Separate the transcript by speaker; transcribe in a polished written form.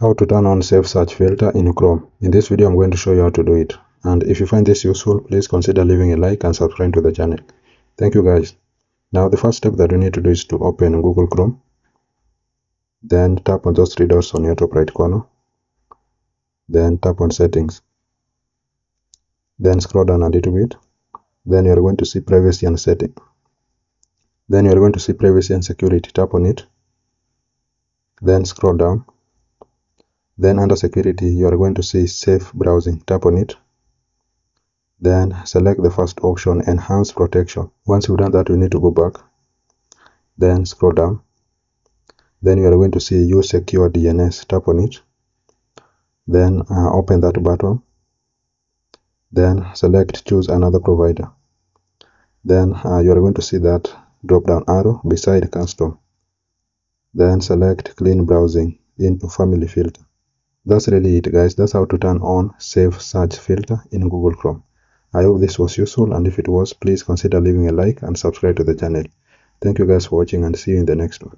Speaker 1: How to turn on Safe Search filter in Chrome. In this video, I'm going to show you how to do it. And if you find this useful, please consider leaving a like and subscribe to the channel. Thank you guys. Now the first step that we need to do is to open Google Chrome. Then tap on those three dots on your top right corner. Then tap on Settings. Then scroll down a little bit. Then you're going to see Privacy and Setting. Then you're going to see Privacy and Security. Tap on it. Then scroll down. Then under Security, you are going to see Safe Browsing. Tap on it. Then select the first option, Enhance Protection. Once you've done that, you need to go back. Then scroll down. Then you are going to see Use Secure DNS. Tap on it. Then open that button. Then select Choose Another Provider. Then you are going to see that drop down arrow beside Custom. Then select Clean Browsing into Family Filter. That's really it, guys. That's how to turn on Safe Search filter in Google Chrome. I hope this was useful, and if it was, please consider leaving a like and subscribe to the channel. Thank you guys for watching, and see you in the next one.